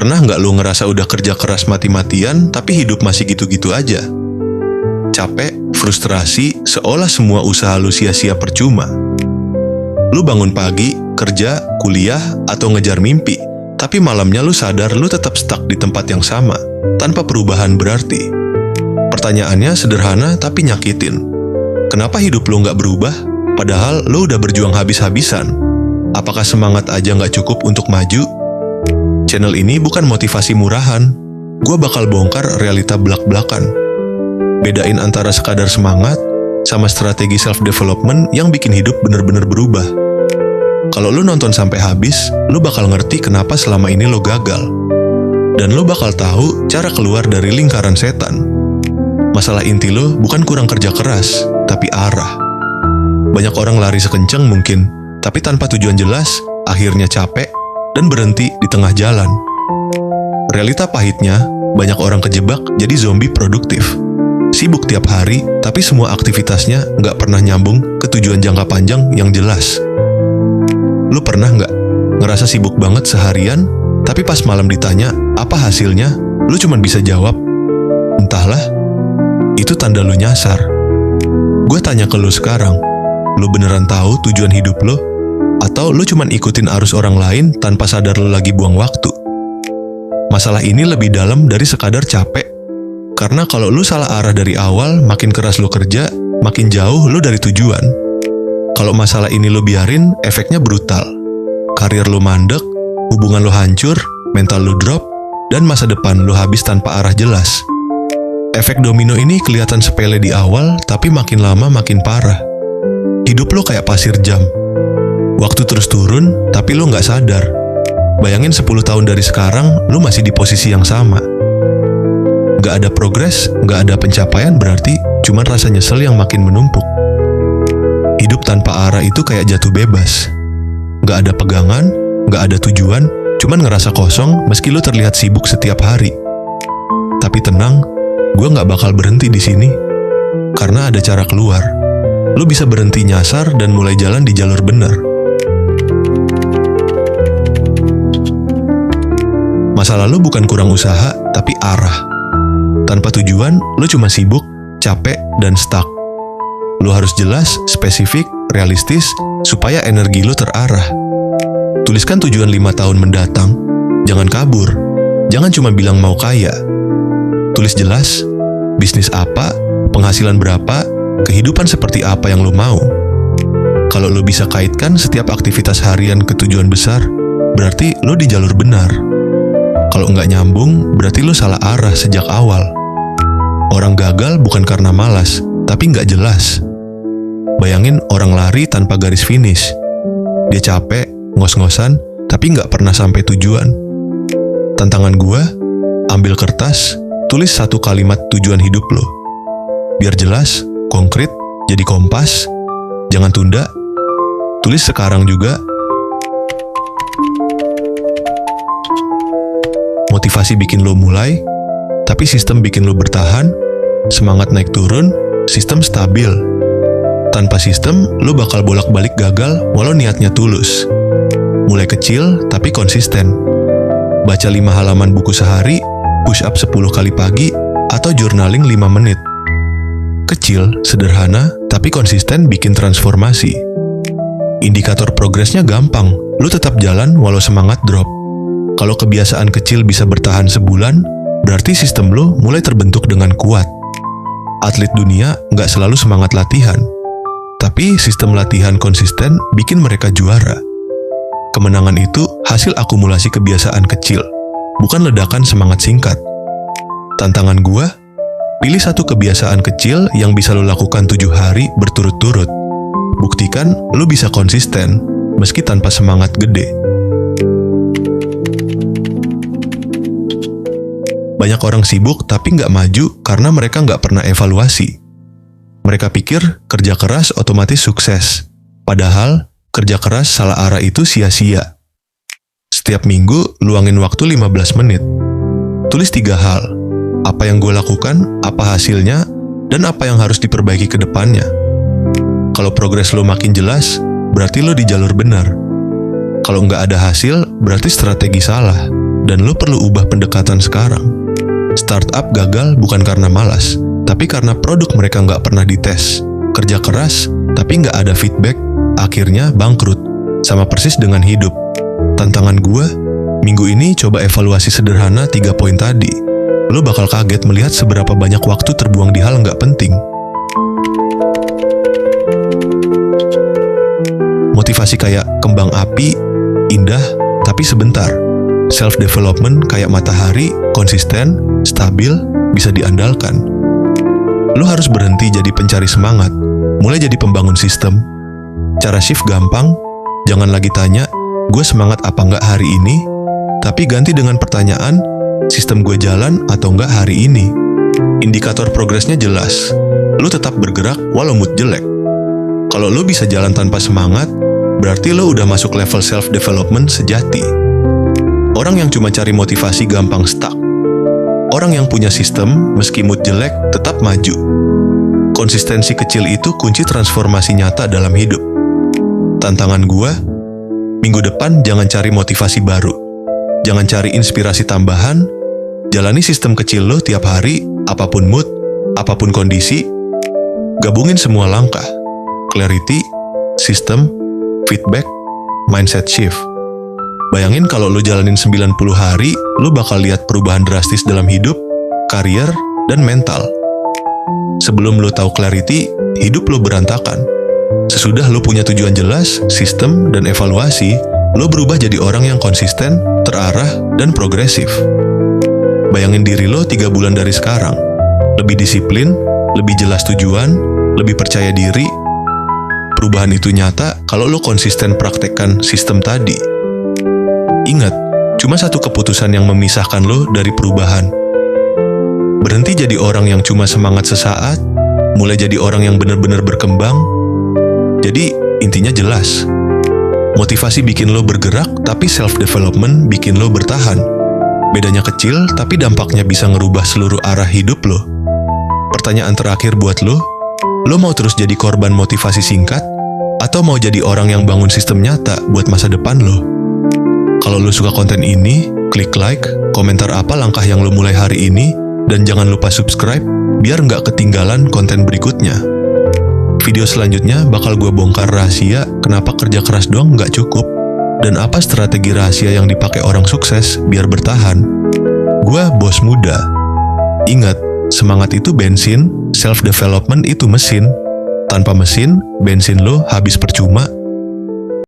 Pernah nggak lu ngerasa udah kerja keras mati-matian, tapi hidup masih gitu-gitu aja? Capek, frustrasi, seolah semua usaha lu sia-sia percuma. Lu bangun pagi, kerja, kuliah, atau ngejar mimpi, tapi malamnya lu sadar lu tetap stuck di tempat yang sama, tanpa perubahan berarti. Pertanyaannya sederhana tapi nyakitin. Kenapa hidup lu nggak berubah, padahal lu udah berjuang habis-habisan? Apakah semangat aja nggak cukup untuk maju? Channel ini bukan motivasi murahan. Gua bakal bongkar realita belak-belakan. Bedain antara sekadar semangat sama strategi self-development yang bikin hidup bener-bener berubah. Kalau lu nonton sampai habis, lu bakal ngerti kenapa selama ini lu gagal. Dan lu bakal tahu cara keluar dari lingkaran setan. Masalah inti lu bukan kurang kerja keras, tapi arah. Banyak orang lari sekencang mungkin, tapi tanpa tujuan jelas, akhirnya capek dan berhenti di tengah jalan. Realita pahitnya, banyak orang kejebak jadi zombie produktif. Sibuk tiap hari, tapi semua aktivitasnya nggak pernah nyambung ke tujuan jangka panjang yang jelas. Lu pernah nggak ngerasa sibuk banget seharian, tapi pas malam ditanya apa hasilnya, lu cuma bisa jawab, entahlah, itu tanda lu nyasar. Gue tanya ke lu sekarang, lu beneran tahu tujuan hidup lu? Atau lu cuman ikutin arus orang lain tanpa sadar lu lagi buang waktu? Masalah ini lebih dalam dari sekadar capek. Karena kalau lu salah arah dari awal, makin keras lu kerja, makin jauh lu dari tujuan. Kalau masalah ini lu biarin, efeknya brutal. Karir lu mandek, hubungan lu hancur, mental lu drop, dan masa depan lu habis tanpa arah jelas. Efek domino ini kelihatan sepele di awal, tapi makin lama makin parah. Hidup lu kayak pasir jam. Waktu terus turun, tapi lu nggak sadar. Bayangin 10 tahun dari sekarang, lu masih di posisi yang sama. Nggak ada progres, nggak ada pencapaian berarti cuman rasa nyesel yang makin menumpuk. Hidup tanpa arah itu kayak jatuh bebas. Nggak ada pegangan, nggak ada tujuan, cuman ngerasa kosong meski lu terlihat sibuk setiap hari. Tapi tenang, gue nggak bakal berhenti di sini. Karena ada cara keluar. Lu bisa berhenti nyasar dan mulai jalan di jalur benar. Masa lalu bukan kurang usaha, tapi arah. Tanpa tujuan, lu cuma sibuk, capek, dan stuck. Lu harus jelas, spesifik, realistis, supaya energi lu terarah. Tuliskan tujuan 5 tahun mendatang. Jangan kabur. Jangan cuma bilang mau kaya. Tulis jelas, bisnis apa, penghasilan berapa, kehidupan seperti apa yang lu mau. Kalau lu bisa kaitkan setiap aktivitas harian ke tujuan besar, berarti lu di jalur benar. Kalau nggak nyambung, berarti lu salah arah sejak awal. Orang gagal bukan karena malas, tapi nggak jelas. Bayangin orang lari tanpa garis finish. Dia capek, ngos-ngosan, tapi nggak pernah sampai tujuan. Tantangan gua, ambil kertas, tulis 1 kalimat tujuan hidup lo. Biar jelas, konkret, jadi kompas. Jangan tunda, tulis sekarang juga. Motivasi bikin lo mulai, tapi sistem bikin lo bertahan. Semangat naik turun, sistem stabil. Tanpa sistem, lo bakal bolak-balik gagal walau niatnya tulus. Mulai kecil, tapi konsisten. Baca 5 halaman buku sehari, push up 10 kali pagi, atau journaling 5 menit. Kecil, sederhana, tapi konsisten bikin transformasi. Indikator progresnya gampang, lo tetap jalan walau semangat drop. Kalau kebiasaan kecil bisa bertahan sebulan, berarti sistem lo mulai terbentuk dengan kuat. Atlet dunia nggak selalu semangat latihan, tapi sistem latihan konsisten bikin mereka juara. Kemenangan itu hasil akumulasi kebiasaan kecil, bukan ledakan semangat singkat. Tantangan gua, pilih 1 kebiasaan kecil yang bisa lo lakukan 7 hari berturut-turut. Buktikan lo bisa konsisten, meski tanpa semangat gede. Banyak orang sibuk tapi nggak maju karena mereka nggak pernah evaluasi. Mereka pikir kerja keras otomatis sukses. Padahal, kerja keras salah arah itu sia-sia. Setiap minggu, luangin waktu 15 menit. Tulis 3 hal. Apa yang gue lakukan, apa hasilnya, dan apa yang harus diperbaiki ke depannya. Kalau progres lo makin jelas, berarti lo di jalur benar. Kalau nggak ada hasil, berarti strategi salah. dan lo perlu ubah pendekatan sekarang. Startup gagal bukan karena malas, tapi karena produk mereka nggak pernah dites. Kerja keras, tapi nggak ada feedback, akhirnya bangkrut. Sama persis dengan hidup. Tantangan gue, minggu ini coba evaluasi sederhana 3 poin tadi. Lo bakal kaget melihat seberapa banyak waktu terbuang di hal nggak penting. Motivasi kayak kembang api, indah, tapi sebentar. Self-development kayak matahari, konsisten, stabil, bisa diandalkan. Lo harus berhenti jadi pencari semangat, mulai jadi pembangun sistem. Cara shift gampang, jangan lagi tanya, gue semangat apa nggak hari ini, tapi ganti dengan pertanyaan, sistem gue jalan atau nggak hari ini. Indikator progresnya jelas, lo tetap bergerak walau mood jelek. Kalau lo bisa jalan tanpa semangat, berarti lo udah masuk level self-development sejati. Orang yang cuma cari motivasi gampang stuck. Orang yang punya sistem, meski mood jelek, tetap maju. Konsistensi kecil itu kunci transformasi nyata dalam hidup. Tantangan gua, minggu depan jangan cari motivasi baru. Jangan cari inspirasi tambahan. Jalani sistem kecil lo tiap hari, apapun mood, apapun kondisi. Gabungin semua langkah. Clarity, sistem, feedback, mindset shift. Bayangin kalau lo jalanin 90 hari, lo bakal lihat perubahan drastis dalam hidup, karier, dan mental. Sebelum lo tahu clarity, hidup lo berantakan. Sesudah lo punya tujuan jelas, sistem, dan evaluasi, lo berubah jadi orang yang konsisten, terarah, dan progresif. Bayangin diri lo 3 bulan dari sekarang. Lebih disiplin, lebih jelas tujuan, lebih percaya diri. Perubahan itu nyata kalau lo konsisten praktekkan sistem tadi. Ingat, cuma satu keputusan yang memisahkan lo dari perubahan. Berhenti jadi orang yang cuma semangat sesaat, mulai jadi orang yang benar-benar berkembang. Jadi, intinya jelas. Motivasi bikin lo bergerak, tapi self-development bikin lo bertahan. Bedanya kecil, tapi dampaknya bisa ngerubah seluruh arah hidup lo. Pertanyaan terakhir buat lo mau terus jadi korban motivasi singkat, atau mau jadi orang yang bangun sistem nyata buat masa depan lo? Kalau lo suka konten ini, klik like, komentar apa langkah yang lo mulai hari ini, dan jangan lupa subscribe, biar nggak ketinggalan konten berikutnya. Video selanjutnya bakal gue bongkar rahasia kenapa kerja keras doang nggak cukup, dan apa strategi rahasia yang dipakai orang sukses biar bertahan. Gue bos muda. Ingat, semangat itu bensin, self-development itu mesin. Tanpa mesin, bensin lo habis percuma,